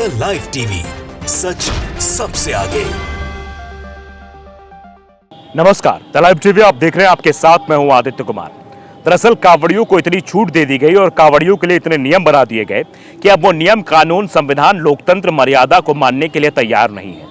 The live TV, सच सबसे आगे। नमस्कार, द लाइव टीवी आप देख रहे हैं, आपके साथ मैं हूं आदित्य कुमार। दरअसल कांवड़ियों को इतनी छूट दे दी गई और कांवड़ियों के लिए इतने नियम बना दिए गए कि अब वो नियम, कानून, संविधान, लोकतंत्र, मर्यादा को मानने के लिए तैयार नहीं है।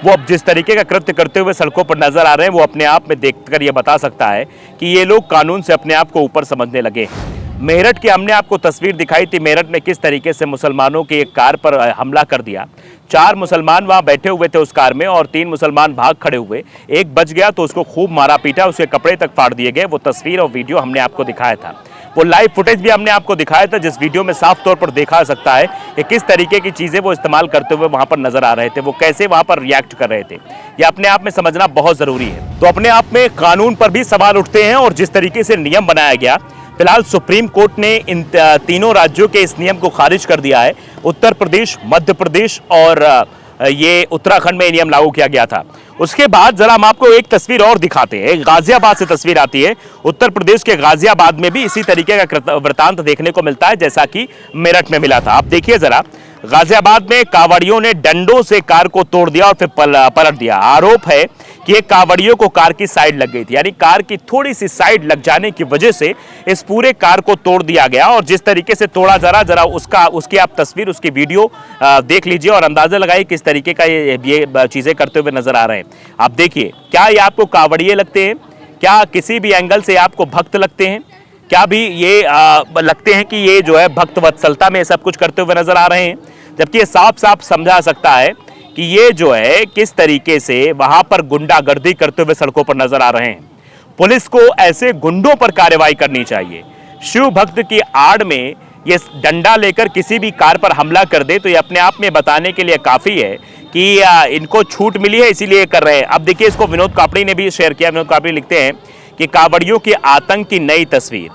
वो अब जिस तरीके का कृत्य करते हुए सड़कों पर नजर आ रहे हैं, वो अपने आप में देखकर ये बता सकता है कि ये लोग कानून से अपने आप को ऊपर समझने लगे हैं। मेरठ की हमने आपको तस्वीर दिखाई थी, मेरठ में किस तरीके से मुसलमानों की एक कार पर हमला कर दिया। 4 मुसलमान वहां बैठे हुए थे उस कार में और 3 मुसलमान भाग खड़े हुए। एक बच गया तो उसको खूब मारा पीटा, उसके कपड़े तक फाड़ दिए गए। वो तस्वीर और वीडियो हमने आपको दिखाया था, वो लाइव फुटेज भी हमने आपको दिखाया था, जिस वीडियो में साफ तौर पर देखा सकता है कि किस तरीके की चीजें वो इस्तेमाल करते हुए वहां पर नजर आ रहे थे, वो कैसे वहां पर रिएक्ट कर रहे थे। ये अपने आप में समझना बहुत जरूरी है। तो अपने आप में कानून पर भी सवाल उठते हैं और जिस तरीके से नियम बनाया गया, फिलहाल सुप्रीम कोर्ट ने इन तीनों राज्यों के इस नियम को खारिज कर दिया है। उत्तर प्रदेश, मध्य प्रदेश और ये उत्तराखंड में नियम लागू किया गया था। उसके बाद जरा हम आपको एक तस्वीर और दिखाते हैं। गाजियाबाद से तस्वीर आती है। उत्तर प्रदेश के गाजियाबाद में भी इसी तरीके का वृतांत देखने को मिलता है जैसा कि मेरठ में मिला था। आप देखिए जरा, गाजियाबाद में कांवड़ियों ने डंडों से कार को तोड़ दिया और फिर पलट दिया। आरोप है कि कांवड़ियों को कार की साइड लग गई थी, यानी कार की थोड़ी सी साइड लग जाने की वजह से इस पूरे कार को तोड़ दिया गया। और जिस तरीके से तोड़ा जरा उसकी आप तस्वीर, उसकी वीडियो देख लीजिए और अंदाजा लगाइए किस तरीके का ये चीजें करते हुए नजर आ रहे हैं। आप देखिए, क्या ये आपको कांवड़िए लगते हैं? क्या किसी भी एंगल से आपको भक्त लगते हैं? क्या भी ये लगते हैं कि ये जो है भक्त वत्सलता में सब कुछ करते हुए नजर आ रहे हैं? जबकि ये साफ साफ समझा सकता है कि ये जो है किस तरीके से वहां पर गुंडागर्दी करते हुए सड़कों पर नजर आ रहे हैं। पुलिस को ऐसे गुंडों पर कार्रवाई करनी चाहिए। शिव भक्त की आड़ में ये डंडा लेकर किसी भी कार पर हमला कर दे तो ये अपने आप में बताने के लिए काफी है कि इनको छूट मिली है, इसीलिए कर रहे हैं। अब देखिए, इसको विनोद कापड़ी ने भी शेयर किया। विनोद कापड़ी लिखते हैं कि कांवड़ियों के आतंक की नई तस्वीर,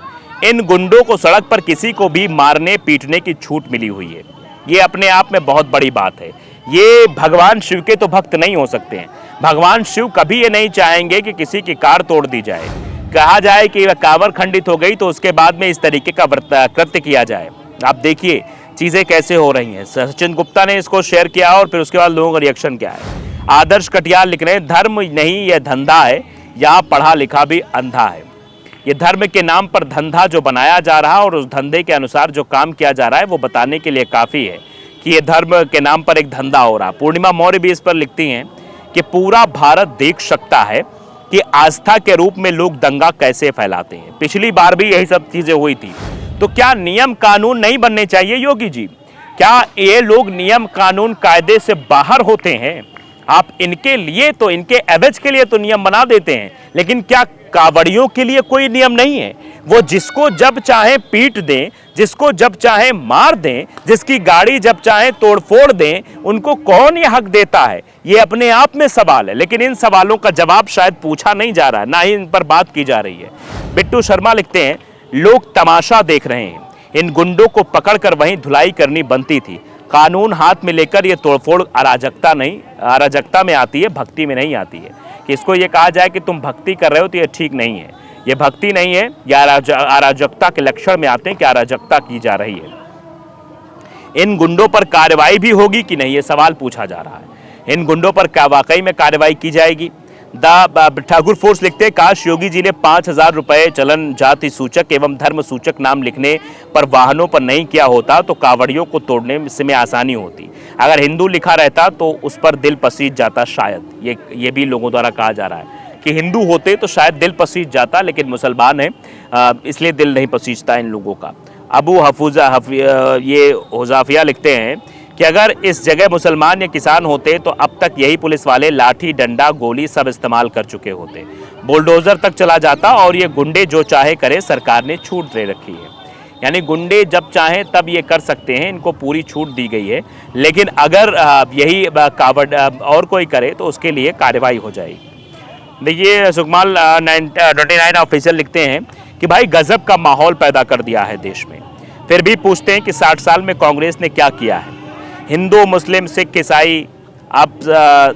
इन गुंडों को सड़क पर किसी को भी मारने पीटने की छूट मिली हुई है। ये अपने आप में बहुत बड़ी बात है। ये भगवान शिव के तो भक्त नहीं हो सकते हैं। भगवान शिव कभी ये नहीं चाहेंगे कि किसी की कार तोड़ दी जाए, कहा जाए कि वह कांवर खंडित हो गई तो उसके बाद में इस तरीके का कृत्य किया जाए। आप देखिए चीजें कैसे हो रही हैं। सचिन गुप्ता ने इसको शेयर किया और फिर उसके बाद लोगों का रिएक्शन क्या है। आदर्श कटियाल लिख रहे हैं, धर्म नहीं यह धंधा है, यहाँ पढ़ा लिखा भी अंधा है। ये धर्म के नाम पर धंधा जो बनाया जा रहा है और उस धंधे के अनुसार जो काम किया जा रहा है वो बताने के लिए काफ़ी है कि ये धर्म के नाम पर एक धंधा हो रहा। पूर्णिमा मौर्य भी इस पर लिखती हैं कि पूरा भारत देख सकता है कि आस्था के रूप में लोग दंगा कैसे फैलाते हैं। पिछली बार भी यही सब चीज़ें हुई थी। तो क्या नियम कानून नहीं बनने चाहिए योगी जी? क्या ये लोग नियम कानून कायदे से बाहर होते हैं? आप इनके लिए तो, इनके एवज के लिए तो नियम बना देते हैं, लेकिन क्या कांवड़ियों के लिए कोई नियम नहीं है? वो जिसको जब चाहे पीट दें, जिसको जब चाहे मार दें, जिसकी गाड़ी जब चाहे तोड़फोड़ दें, उनको कौन ये हक देता है? ये अपने आप में सवाल है, लेकिन इन सवालों का जवाब शायद पूछा नहीं जा रहा है, ना ही इन पर बात की जा रही है। बिट्टू शर्मा लिखते हैं, लोग तमाशा देख रहे हैं, इन गुंडों को पकड़कर वहीं धुलाई करनी बनती थी। कानून हाथ में लेकर ये तोड़फोड़ अराजकता में आती है, भक्ति में नहीं आती है। कि इसको ये कहा जाए कि तुम भक्ति कर रहे हो तो ये ठीक नहीं है। ये भक्ति नहीं है, ये अराजकता के लक्षण में आते हैं कि अराजकता की जा रही है। इन गुंडों पर कार्रवाई भी होगी कि नहीं, ये सवाल पूछा जा रहा है। इन गुंडों पर क्या वाकई में कार्रवाई की जाएगी? ठाकुर फोर्स लिखते हैं, काश योगी जी ने 5,000 रुपए चलन जाति सूचक एवं धर्म सूचक नाम लिखने पर वाहनों पर नहीं किया होता तो कांवड़ियों को तोड़ने में आसानी होती। अगर हिंदू लिखा रहता तो उस पर दिल पसीज जाता शायद। ये भी लोगों द्वारा कहा जा रहा है कि हिंदू होते तो शायद दिल पसीज जाता, लेकिन मुसलमान है इसलिए दिल नहीं पसीजता इन लोगों का। अबू ये हुजाफिया लिखते हैं कि अगर इस जगह मुसलमान या किसान होते तो अब तक यही पुलिस वाले लाठी, डंडा, गोली सब इस्तेमाल कर चुके होते, बुलडोजर तक चला जाता और ये गुंडे जो चाहे करे, सरकार ने छूट दे रखी है। यानी गुंडे जब चाहें तब ये कर सकते हैं, इनको पूरी छूट दी गई है। लेकिन अगर यही कावड़ और कोई करे तो उसके लिए कार्रवाई हो जाएगी। देखिए, सुकमाल 29 ऑफिशियल लिखते हैं कि भाई गजब का माहौल पैदा कर दिया है देश में। फिर भी पूछते हैं कि 60 साल में कांग्रेस ने क्या किया है? हिंदू, मुस्लिम, सिख, ईसाई अब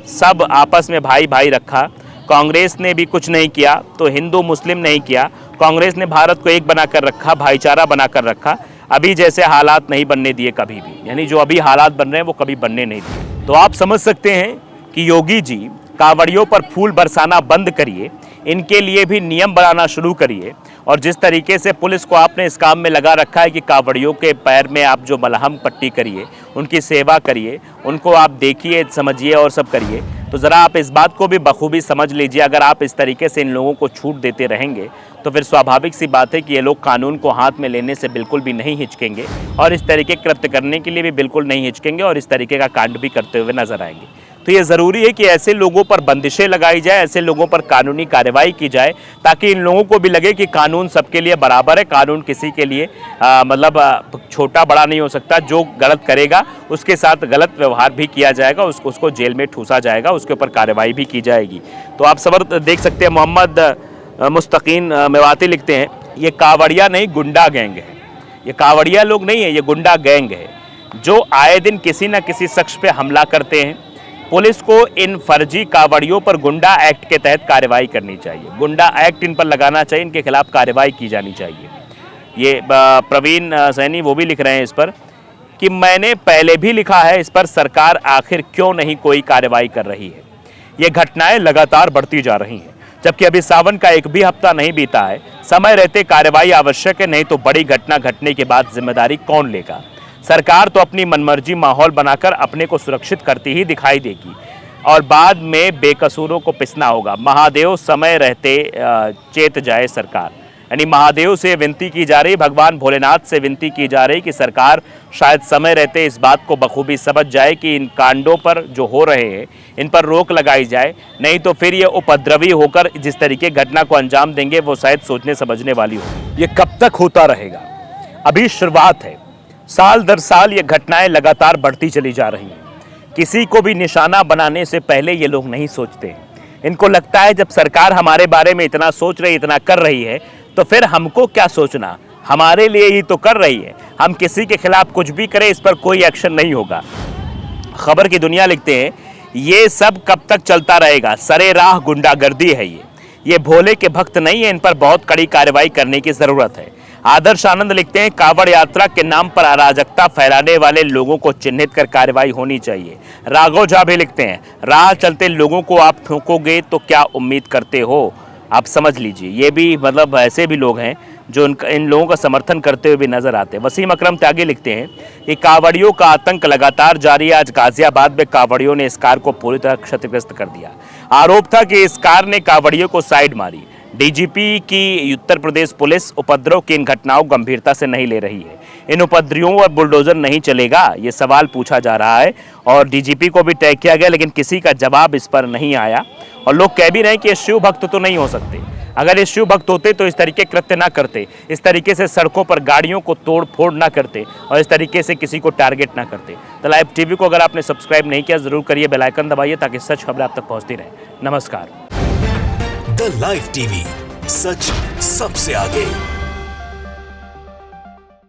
सब आपस में भाई भाई रखा। कांग्रेस ने भी कुछ नहीं किया तो हिंदू मुस्लिम नहीं किया। कांग्रेस ने भारत को एक बनाकर रखा, भाईचारा बनाकर रखा। अभी जैसे हालात नहीं बनने दिए कभी भी, यानी जो अभी हालात बन रहे हैं वो कभी बनने नहीं दिए। तो आप समझ सकते हैं कि योगी जी कांवड़ियों पर फूल बरसाना बंद करिए, इनके लिए भी नियम बनाना शुरू करिए। और जिस तरीके से पुलिस को आपने इस काम में लगा रखा है कि कांवड़ियों के पैर में आप जो मलहम पट्टी करिए, उनकी सेवा करिए, उनको आप देखिए, समझिए और सब करिए, तो ज़रा आप इस बात को भी बखूबी समझ लीजिए। अगर आप इस तरीके से इन लोगों को छूट देते रहेंगे तो फिर स्वाभाविक सी बात है कि ये लोग कानून को हाथ में लेने से बिल्कुल भी नहीं हिचकेंगे और इस तरीके कृत्य करने के लिए भी बिल्कुल नहीं हिचकेंगे और इस तरीके का कांड भी करते हुए नजर आएंगे। तो ये ज़रूरी है कि ऐसे लोगों पर बंदिशें लगाई जाए, ऐसे लोगों पर कानूनी कार्रवाई की जाए, ताकि इन लोगों को भी लगे कि कानून सबके लिए बराबर है, कानून किसी के लिए छोटा बड़ा नहीं हो सकता। जो गलत करेगा उसके साथ गलत व्यवहार भी किया जाएगा, उसको जेल में ठूसा जाएगा, उसके ऊपर कार्रवाई भी की जाएगी। तो आप सब देख सकते हैं, मोहम्मद मुस्तकीन मेवाती लिखते हैं, ये कांवड़िया नहीं गुंडा गैंग है। ये कांवड़िया लोग नहीं है, ये गुंडा गैंग है जो आए दिन किसी न किसी शख्स पे हमला करते हैं। पुलिस को इन फर्जी कांवड़ियों पर गुंडा एक्ट के तहत कार्रवाई करनी चाहिए, गुंडा एक्ट इन पर लगाना चाहिए, इनके खिलाफ कार्रवाई की जानी चाहिए। ये प्रवीण सैनी वो भी लिख रहे हैं इस पर कि मैंने पहले भी लिखा है, इस पर सरकार आखिर क्यों नहीं कोई कार्रवाई कर रही है। ये घटनाएं लगातार बढ़ती जा रही हैं, जबकि अभी सावन का एक भी हफ्ता नहीं बीता है। समय रहते कार्रवाई आवश्यक है, नहीं तो बड़ी घटना घटने के बाद जिम्मेदारी कौन लेगा। सरकार तो अपनी मनमर्जी माहौल बनाकर अपने को सुरक्षित करती ही दिखाई देगी और बाद में बेकसूरों को पिसना होगा। महादेव समय रहते चेत जाए सरकार, यानी महादेव से विनती की जा रही, भगवान भोलेनाथ से विनती की जा रही कि सरकार शायद समय रहते इस बात को बखूबी समझ जाए कि इन कांडों पर जो हो रहे हैं इन पर रोक लगाई जाए, नहीं तो फिर ये उपद्रवी होकर जिस तरीके घटना को अंजाम देंगे वो शायद सोचने समझने वाली हो। ये कब तक होता रहेगा? अभी शुरुआत है, साल दर साल ये घटनाएं लगातार बढ़ती चली जा रही हैं। किसी को भी निशाना बनाने से पहले ये लोग नहीं सोचते हैं। इनको लगता है जब सरकार हमारे बारे में इतना सोच रही, इतना कर रही है, तो फिर हमको क्या सोचना, हमारे लिए ही तो कर रही है। हम किसी के खिलाफ कुछ भी करें, इस पर कोई एक्शन नहीं होगा। खबर की दुनिया लिखते हैं, ये सब कब तक चलता रहेगा, सरेराह गुंडागर्दी है ये भोले के भक्त नहीं है, इन पर बहुत कड़ी कार्रवाई करने की जरूरत है। आदर्श आनंद लिखते हैं, कांवड़ यात्रा के नाम पर अराजकता फैलाने वाले लोगों को चिन्हित कर कार्रवाई होनी चाहिए। राघव झा भी लिखते हैं, राह चलते लोगों को आप ठोकोगे तो क्या उम्मीद करते हो। आप समझ लीजिए, ये भी मतलब ऐसे भी लोग हैं जो इन लोगों का समर्थन करते हुए भी नजर आते हैं। वसीम अकरम त्यागी लिखते हैं कि कांवड़ियों का आतंक लगातार जारी है। आज गाजियाबाद में कांवड़ियों ने इस कार को पूरी तरह क्षतिग्रस्त कर दिया। आरोप था कि इस कार ने कांवड़ियों को साइड मारी। डीजीपी की उत्तर प्रदेश पुलिस उपद्रव की इन घटनाओं को गंभीरता से नहीं ले रही है। इन उपद्रवियों पर बुलडोजर नहीं चलेगा, ये सवाल पूछा जा रहा है और डीजीपी को भी टैग किया गया, लेकिन किसी का जवाब इस पर नहीं आया। और लोग कह भी रहे हैं कि ये शिव भक्त तो नहीं हो सकते। अगर ये शिव भक्त होते तो इस तरीके कृत्य ना करते, इस तरीके से सड़कों पर गाड़ियों को तोड़ फोड़ ना करते और इस तरीके से किसी को टारगेट ना करते। तो लाइव टीवी को अगर आपने सब्सक्राइब नहीं किया जरूर करिए, बेल आइकन दबाइए ताकि सच खबरें आप तक पहुंचती रहे। नमस्कार। द लाइव टीवी, सच सबसे आगे।